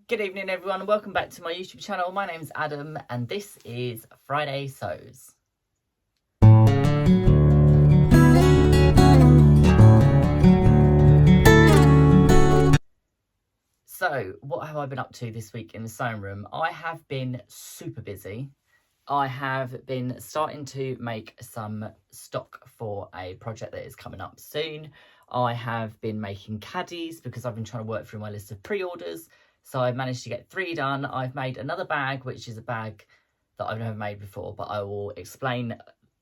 Good evening everyone and welcome back to my YouTube channel. My name's Adam and this is Friday Sews. So what have I been up to this week in the sewing room? I have been super busy. I have been starting to make some stock for a project that is coming up soon. I have been making caddies because I've been trying to work through my list of pre-orders. So I've managed to get 3 done. I've made another bag, which is a bag that I've never made before, but I will explain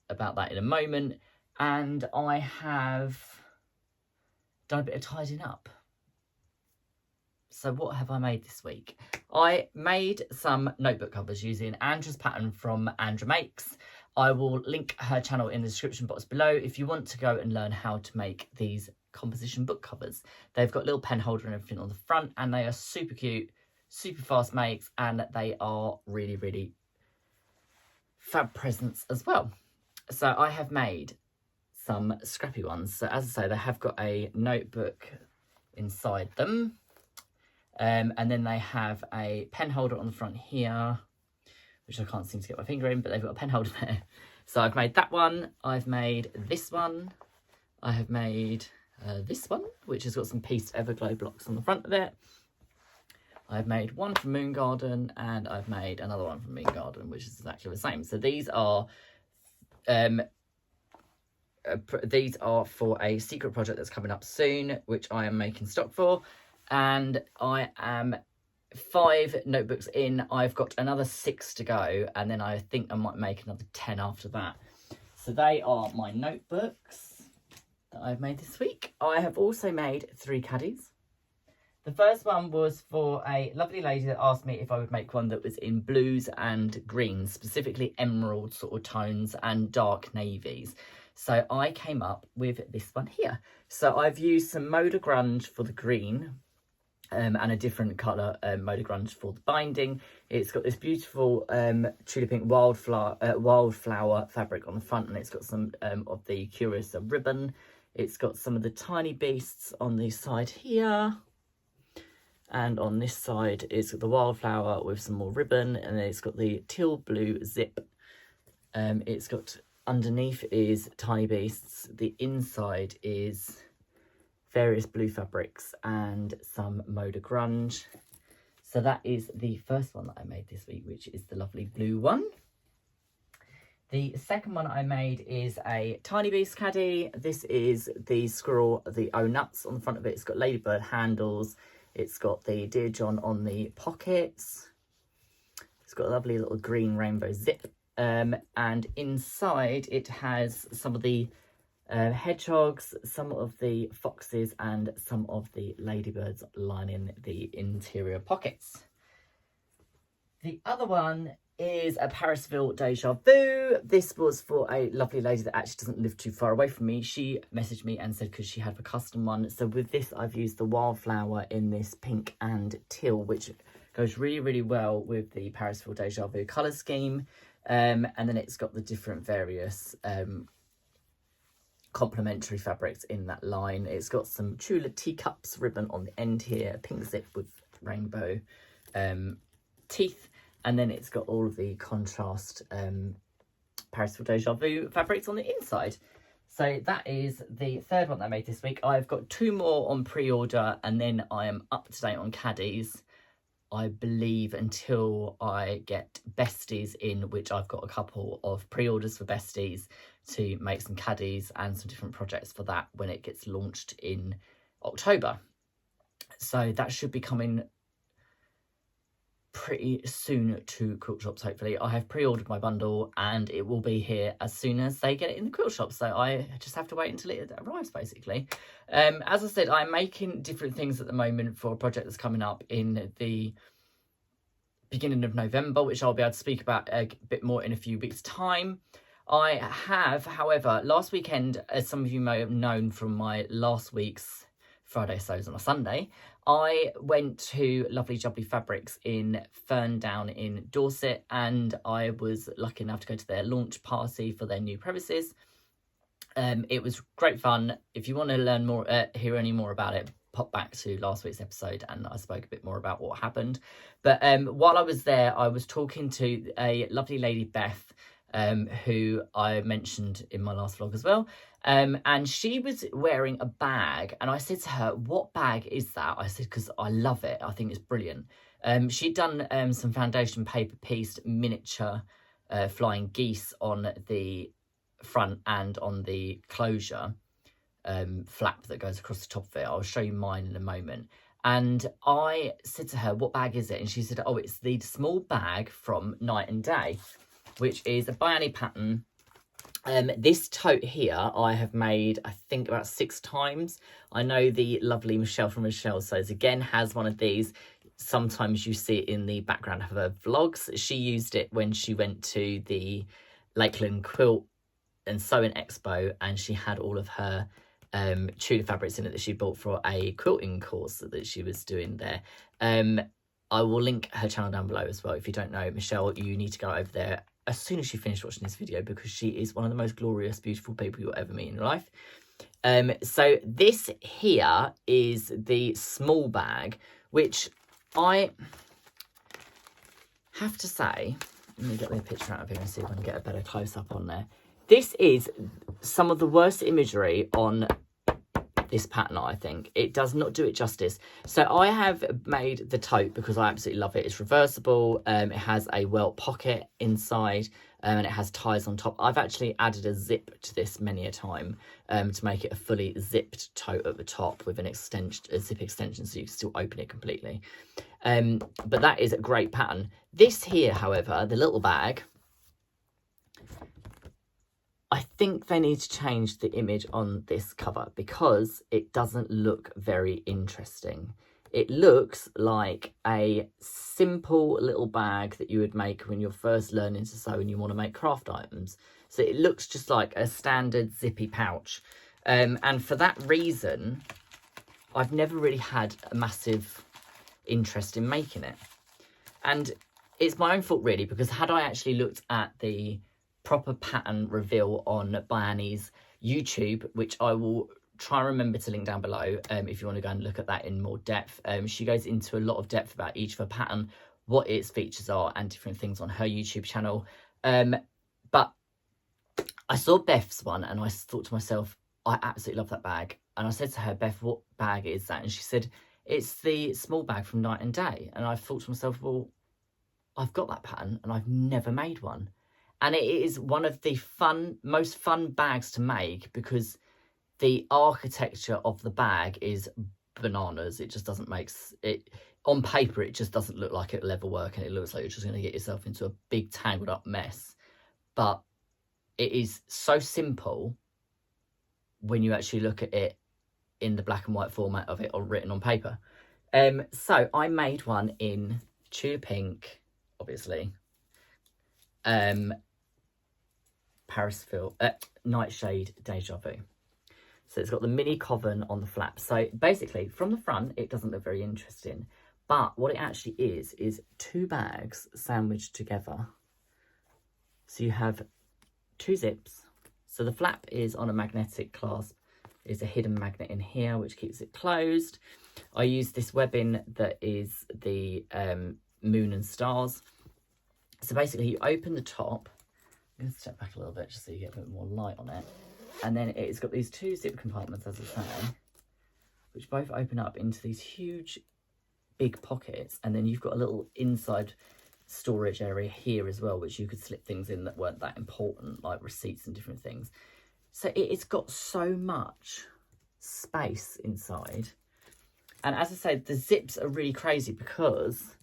about that in a moment. And I have done a bit of tidying up. So what have I made this week? I made some notebook covers using Andrew's pattern from Andrew Makes. I will link her channel in the description box below if you want to go and learn how to make these composition book covers. They've got a little pen holder and everything on the front and they are super cute, super fast makes, and they are really fab presents as well. So I have made some scrappy ones. So as I say, they have got a notebook inside them. And then they have a pen holder on the front here, which I can't seem to get my finger in, but they've got a pen holder there. So I've made that one, I've made this one, I have made this one, which has got some pieced Everglow blocks on the front of it. I've made one from Moon Garden and I've made another one from Moon Garden, which is exactly the same. So these are for a secret project that's coming up soon, which I am making stock for. And I am 5 notebooks in. I've got another 6 to go, and then I think I might make another 10 after that. So they are my notebooks that I've made this week. I have also made 3 caddies. The first one was for a lovely lady that asked me if I would make one that was in blues and greens, specifically emerald sort of tones and dark navies. So I came up with this one here. So I've used some Moda Grunge for the green, and a different colour Moda Grunge for the binding. It's got this beautiful tulip pink wildflower fabric on the front, and it's got some of the Curious ribbon. It's got some of the tiny beasts on the side here, and on this side it's got the wildflower with some more ribbon, and then it's got the teal blue zip. It's got underneath is tiny beasts. The inside is various blue fabrics and some Moda Grunge. So that is the first one that I made this week, which is the lovely blue one. The second one I made is a tiny beast caddy. This is the squirrel, the O Nuts on the front of it. It's got ladybird handles. It's got the Dear John on the pockets. It's got a lovely little green rainbow zip. And inside it has some of the hedgehogs, some of the foxes, and some of the ladybirds lining the interior pockets. The other one is a Parisville Deja Vu. This was for a lovely lady that actually doesn't live too far away from me. She messaged me and said because she had a custom one. So with this, I've used the wildflower in this pink and teal, which goes really well with the Parisville Deja Vu colour scheme. And then it's got the different various complementary fabrics in that line. It's got some Tula teacups ribbon on the end here, pink zip with rainbow teeth, and then it's got all of the contrast Parisville Deja Vu fabrics on the inside. So that is the third one that I made this week. I've got 2 more on pre-order, and then I am up to date on caddies, I believe, until I get besties in, which I've got a couple of pre-orders for besties to make some caddies and some different projects for that when it gets launched in October. So that should be coming pretty soon to quilt shops, hopefully. I have pre-ordered my bundle and it will be here as soon as they get it in the quilt shop, so I just have to wait until it arrives, basically. As I said, I'm making different things at the moment for a project that's coming up in the beginning of November, which I'll be able to speak about a bit more in a few weeks' time. I have, however, last weekend, as some of you may have known from my last week's Friday Sews on a Sunday, I went to Lovely Jubbly Fabrics in Ferndown in Dorset, and I was lucky enough to go to their launch party for their new premises. It was great fun. If you want to learn more, hear any more about it, pop back to last week's episode and I spoke a bit more about what happened. But while I was there, I was talking to a lovely lady, Beth, who I mentioned in my last vlog as well. And she was wearing a bag, and I said to her, what bag is that? I said, because I love it. I think it's brilliant. She'd done some foundation paper pieced miniature flying geese on the front and on the closure flap that goes across the top of it. I'll show you mine in a moment. And I said to her, what bag is it? And she said, oh, it's the small bag from Night and Day, which is a by Annie pattern. This tote here I have made, I think, about 6 times. I know the lovely Michelle from Michelle Sews again has one of these. Sometimes you see it in the background of her vlogs. She used it when she went to the Lakeland Quilt and Sewing Expo, and she had all of her Tudor fabrics in it that she bought for a quilting course that she was doing there. I will link her channel down below as well. If you don't know Michelle, you need to go over there as soon as you finish watching this video, because she is one of the most glorious, beautiful people you'll ever meet in your life. So this here is the small bag, which I have to say, let me get the picture out of here and see if I can get a better close-up on there. This is some of the worst imagery on this pattern, I think. It does not do it justice. So I have made the tote because I absolutely love it. It's reversible. It has a welt pocket inside, and it has ties on top. I've actually added a zip to this many a time to make it a fully zipped tote at the top with an extension, a zip extension, so you can still open it completely. But that is a great pattern. This here, however, the little bag, I think they need to change the image on this cover because it doesn't look very interesting. It looks like a simple little bag that you would make when you're first learning to sew and you want to make craft items. So it looks just like a standard zippy pouch. And for that reason, I've never really had a massive interest in making it. And it's my own fault really, because had I actually looked at the proper pattern reveal on by Annie's YouTube, which I will try and remember to link down below if you want to go and look at that in more depth. She goes into a lot of depth about each of her pattern, what its features are and different things on her YouTube channel. But I saw Beth's one and I thought to myself, I absolutely love that bag. And I said to her, Beth, what bag is that? And she said, it's the small bag from Night and Day. And I thought to myself, well, I've got that pattern and I've never made one. And it is one of the most fun bags to make because the architecture of the bag is bananas. It just doesn't make it on paper. It just doesn't look like it'll ever work, and it looks like you're just going to get yourself into a big tangled up mess. But it is so simple when you actually look at it in the black and white format of it or written on paper. So I made one in Tudor Pink, obviously. Parisville, Nightshade Deja Vu. So it's got the mini coven on the flap. So basically from the front, it doesn't look very interesting. But what it actually is 2 bags sandwiched together. So you have 2 zips. So the flap is on a magnetic clasp. There's a hidden magnet in here, which keeps it closed. I use this webbing that is the moon and stars. So basically you open the top. I'm going to step back a little bit just so you get a bit more light on it. And then it's got these 2 zip compartments, as I say, which both open up into these huge, big pockets. And then you've got a little inside storage area here as well, which you could slip things in that weren't that important, like receipts and different things. So it's got so much space inside. And as I said, the zips are really crazy because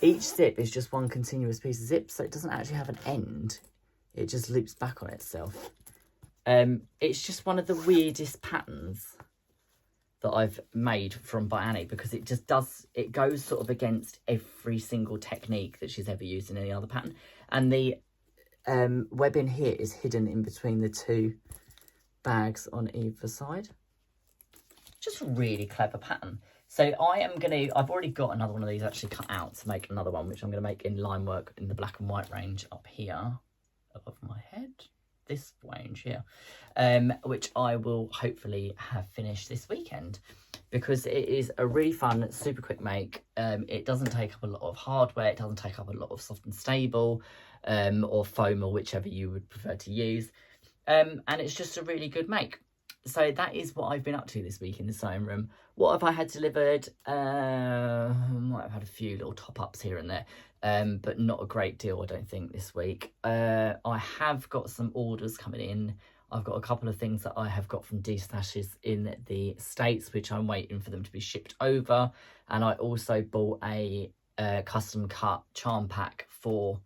each zip is just one continuous piece of zip, so it doesn't actually have an end. It just loops back on itself. It's just one of the weirdest patterns that I've made from by Annie, because it just does, it goes sort of against every single technique that she's ever used in any other pattern. And the webbing here is hidden in between the 2 bags on either side. Just a really clever pattern. So I've already got another one of these actually cut out to make another one, which I'm going to make in line work in the black and white range up here above my head. this range here, which I will hopefully have finished this weekend, because it is a really fun, super quick make. It doesn't take up a lot of hardware, it doesn't take up a lot of soft and stable, or foam, or whichever you would prefer to use, and it's just a really good make. So that is what I've been up to this week in the sewing room. What have I had delivered? Might have had a few little top-ups here and there, but not a great deal, I don't think, this week. I have got some orders coming in. I've got a couple of things that I have got from D-Stashes in the States, which I'm waiting for them to be shipped over. And I also bought a custom cut charm pack for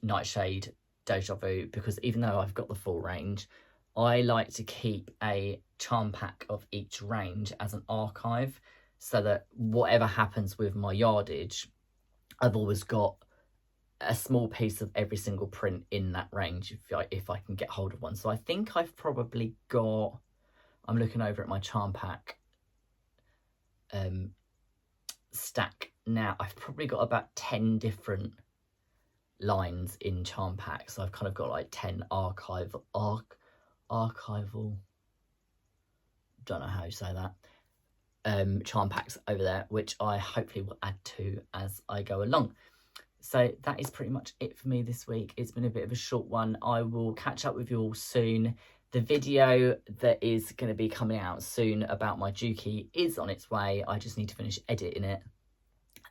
Nightshade Deja Vu, because even though I've got the full range, I like to keep a charm pack of each range as an archive, so that whatever happens with my yardage, I've always got a small piece of every single print in that range if I can get hold of one. So I think I've probably got, I'm looking over at my charm pack stack now, I've probably got about 10 different lines in charm pack. So I've kind of got like 10 archival, don't know how you say that, charm packs over there, which I hopefully will add to as I go along. So that is pretty much it for me this week. It's been a bit of a short one. I will catch up with you all soon. The video that is going to be coming out soon about my Juki is on its way. I just need to finish editing it,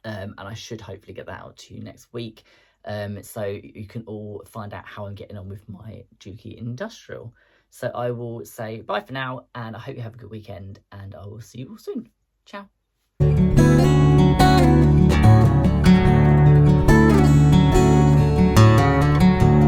and I should hopefully get that out to you next week, so you can all find out how I'm getting on with my Juki Industrial. So I will say bye for now, and I hope you have a good weekend, and I will see you all soon. Ciao.